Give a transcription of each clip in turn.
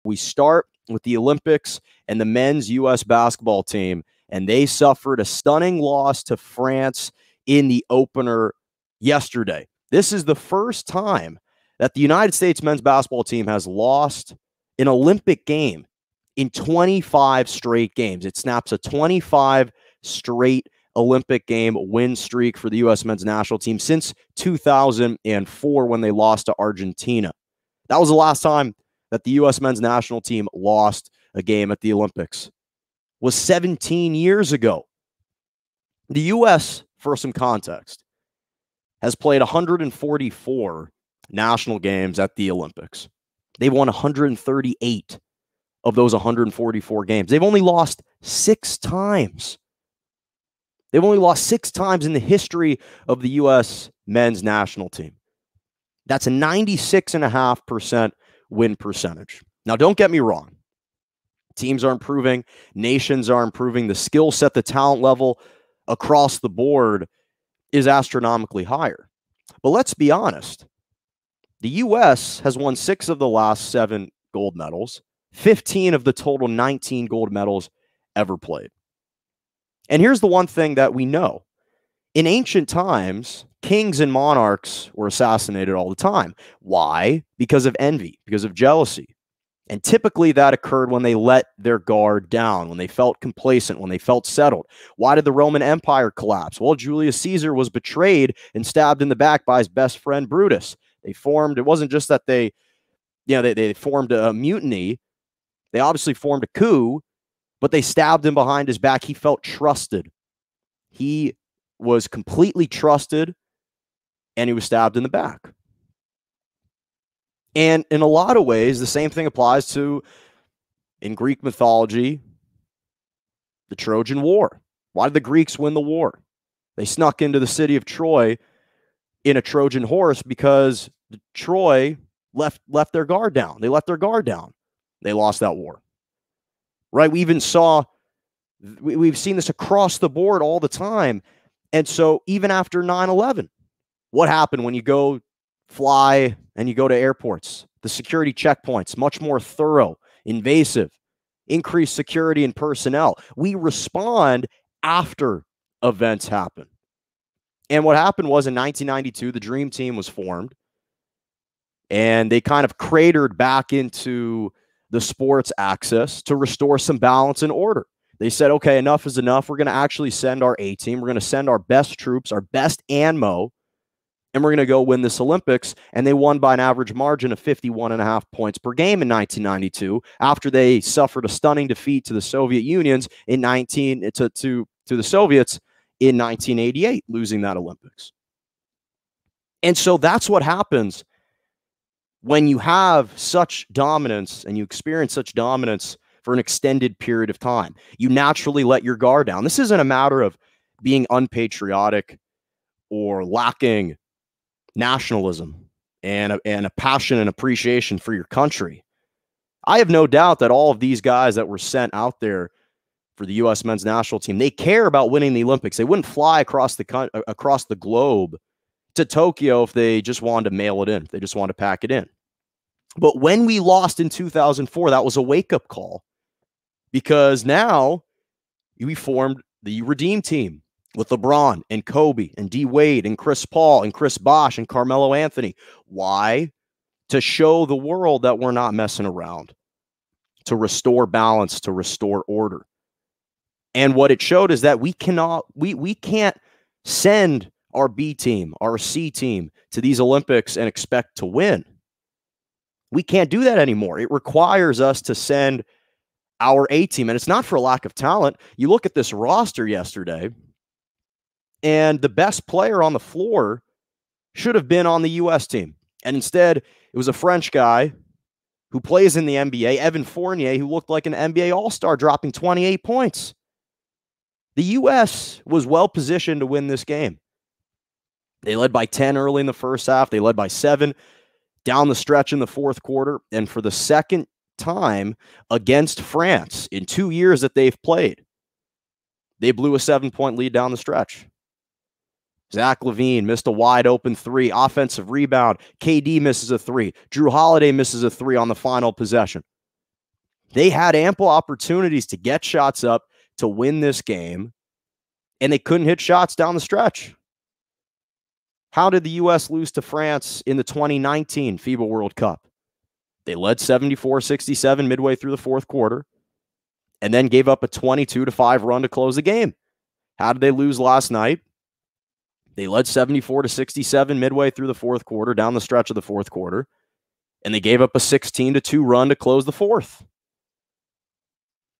We start with the Olympics and the men's U.S. basketball team, and they suffered a stunning loss to France in the opener yesterday. This is the first time that the United States men's basketball team has lost an Olympic game in 25 straight games. It snaps a 25 straight Olympic game win streak for the U.S. men's national team since 2004 when they lost to Argentina. That was the last time that the U.S. men's national team lost a game at the Olympics. Was 17 years ago. The U.S., for some context, has played 144 national games at the Olympics. They've won 138 of those 144 games. They've only lost 6 times. They've only lost 6 times in the history of the U.S. men's national team. That's a 96.5% win percentage. Now, don't get me wrong. Teams are improving. Nations are improving. The skill set, the talent level across the board is astronomically higher. But let's be honest. The U.S. has won 6 of the last 7 gold medals, 15 of the total 19 gold medals ever played. And here's the one thing that we know. In ancient times, kings and monarchs were assassinated all the time. Why? Because of envy, because of jealousy. And typically that occurred when they let their guard down, when they felt complacent, when they felt settled. Why did the Roman Empire collapse? Well, Julius Caesar was betrayed and stabbed in the back by his best friend Brutus. They formed, it wasn't just that they formed a mutiny. They obviously formed a coup, but they stabbed him behind his back. He felt trusted. He was completely trusted, and he was stabbed in the back. And in a lot of ways, the same thing applies to, in Greek mythology, the Trojan War. Why did the Greeks win the war? They snuck into the city of Troy in a Trojan horse because Troy left their guard down. They let their guard down. They lost that war. Right? We've seen this across the board all the time. And so even after 9/11, what happened when you go fly and you go to airports? The security checkpoints, much more thorough, invasive, increased security and personnel. We respond after events happen. And what happened was in 1992, the Dream Team was formed, and they kind of cratered back into the sports axis to restore some balance and order. They said, okay, enough is enough. We're going to actually send our A team. We're going to send our best troops, our best ANMO, and we're going to go win this Olympics. And they won by an average margin of 51.5 points per game in 1992 after they suffered a stunning defeat to the Soviet Unions in to the Soviets in 1988, losing that Olympics. And so that's what happens when you have such dominance and you experience such dominance for an extended period of time. You naturally let your guard down. This isn't a matter of being unpatriotic or lacking nationalism and a passion and appreciation for your country. I have no doubt that all of these guys that were sent out there for the U.S. men's national team, they care about winning the Olympics. They wouldn't fly across the globe to Tokyo if they just wanted to mail it in, if they just wanted to pack it in. But when we lost in 2004, that was a wake-up call, because now we formed the Redeem Team with LeBron and Kobe and D. Wade and Chris Paul and Chris Bosh and Carmelo Anthony. Why? To show the world that we're not messing around, to restore balance, to restore order. And what it showed is that we can't send our B team, our C team to these Olympics and expect to win. We can't do that anymore. It requires us to send our A team, and it's not for a lack of talent. You look at this roster yesterday, and the best player on the floor should have been on the U.S. team. And instead, it was a French guy who plays in the NBA, Evan Fournier, who looked like an NBA All-Star, dropping 28 points. The U.S. was well-positioned to win this game. They led by 10 early in the first half. They led by 7 down the stretch in the fourth quarter. And for the second time against France in 2 years that they've played, they blew a 7-point lead down the stretch. Zach LaVine missed a wide-open 3. Offensive rebound. KD misses a 3. Drew Holiday misses a 3 on the final possession. They had ample opportunities to get shots up to win this game, and they couldn't hit shots down the stretch. How did the U.S. lose to France in the 2019 FIBA World Cup? They led 74-67 midway through the fourth quarter and then gave up a 22-5 run to close the game. How did they lose last night? They led 74-67 midway through the fourth quarter, down the stretch of the fourth quarter, and they gave up a 16-2 run to close the fourth.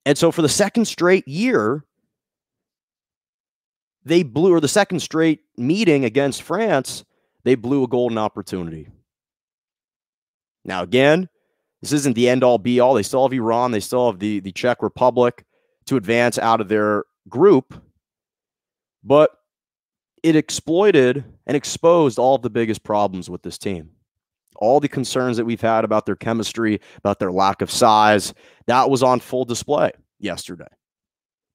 And so for the second straight year, they blew, or the second straight meeting against France, they blew a golden opportunity. Now, again, this isn't the end-all, be-all. They still have Iran. They still have the Czech Republic to advance out of their group. But it exploited and exposed all of the biggest problems with this team. All the concerns that we've had about their chemistry, about their lack of size, that was on full display yesterday.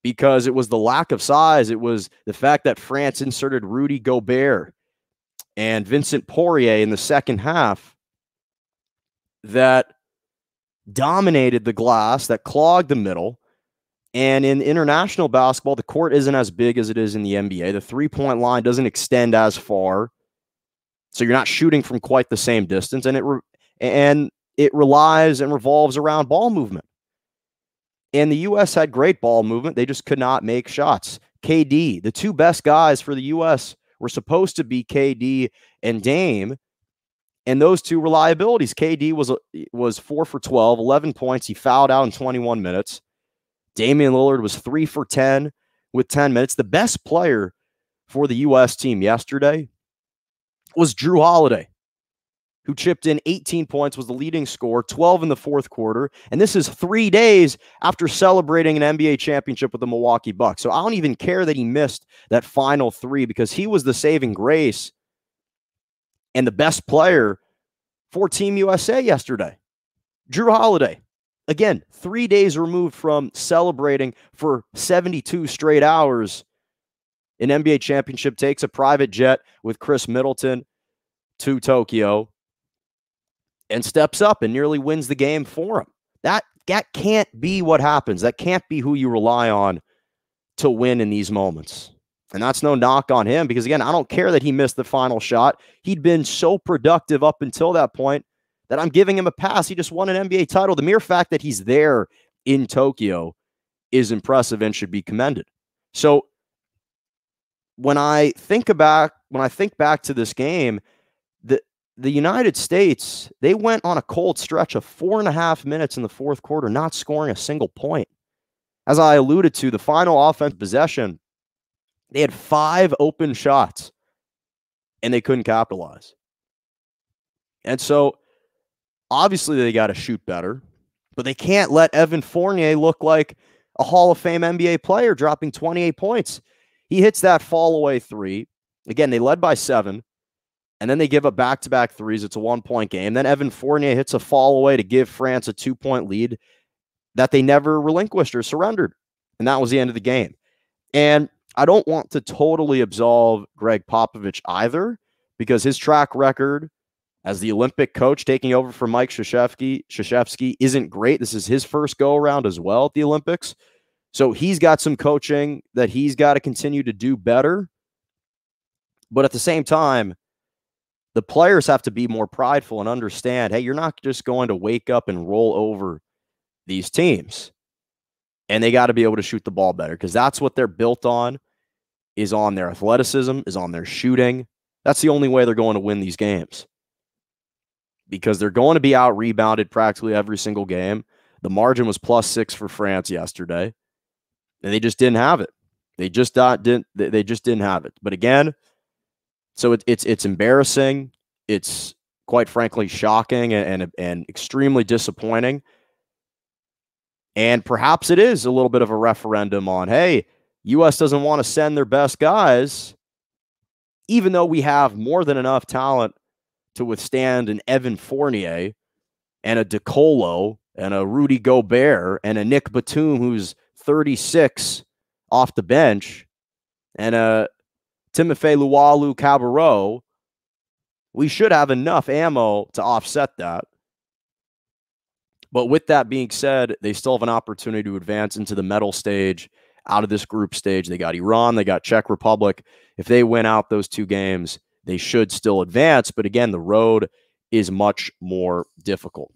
Because it was the lack of size. It was the fact that France inserted Rudy Gobert and Vincent Poirier in the second half that dominated the glass, that clogged the middle. And in international basketball, the court isn't as big as it is in the NBA. The three-point line doesn't extend as far. So you're not shooting from quite the same distance. And it relies and revolves around ball movement. And the U.S. had great ball movement. They just could not make shots. KD, the two best guys for the U.S. were supposed to be KD and Dame. And those two reliabilities. KD was 4 for 12, 11 points. He fouled out in 21 minutes. Damian Lillard was 3 for 10 with 10 minutes. The best player for the U.S. team yesterday was Drew Holiday, who chipped in 18 points, was the leading scorer, 12 in the fourth quarter. And this is 3 days after celebrating an NBA championship with the Milwaukee Bucks. So I don't even care that he missed that final three because he was the saving grace and the best player for Team USA yesterday. Drew Holiday. Again, 3 days removed from celebrating for 72 straight hours. An NBA championship, takes a private jet with Chris Middleton to Tokyo and steps up and nearly wins the game for him. That can't be what happens. That can't be who you rely on to win in these moments. And that's no knock on him because, again, I don't care that he missed the final shot. He'd been so productive up until that point that I'm giving him a pass. He just won an NBA title. The mere fact that he's there in Tokyo is impressive and should be commended. So when I think back to this game, the United States, they went on a cold stretch of 4.5 minutes in the fourth quarter, not scoring a single point. As I alluded to, the final offensive possession, they had 5 open shots, and they couldn't capitalize. And so, obviously, they got to shoot better, but they can't let Evan Fournier look like a Hall of Fame NBA player dropping 28 points. He hits that fall-away three. Again, they led by 7, and then they give up back-to-back threes. It's a 1-point game. Then Evan Fournier hits a fall-away to give France a 2-point lead that they never relinquished or surrendered, and that was the end of the game. And I don't want to totally absolve Greg Popovich either because his track record as the Olympic coach taking over for Mike Krzyzewski isn't great. This is his first go-around as well at the Olympics. So he's got some coaching that he's got to continue to do better. But at the same time, the players have to be more prideful and understand, hey, you're not just going to wake up and roll over these teams. And they got to be able to shoot the ball better because that's what they're built on, is on their athleticism, is on their shooting. That's the only way they're going to win these games. Because they're going to be out-rebounded practically every single game. The margin was +6 for France yesterday, and they just didn't have it. They just didn't have it. But again, so it's embarrassing. It's quite frankly shocking and extremely disappointing. And perhaps it is a little bit of a referendum on, hey, U.S. doesn't want to send their best guys, even though we have more than enough talent to withstand an Evan Fournier and a DeColo and a Rudy Gobert and a Nick Batum, who's 36 off the bench, and a Timofey Luwawu-Cabarrot. We should have enough ammo to offset that. But with that being said, they still have an opportunity to advance into the medal stage out of this group stage. They got Iran, they got Czech Republic. If they win out those 2 games, they should still advance. But again, the road is much more difficult.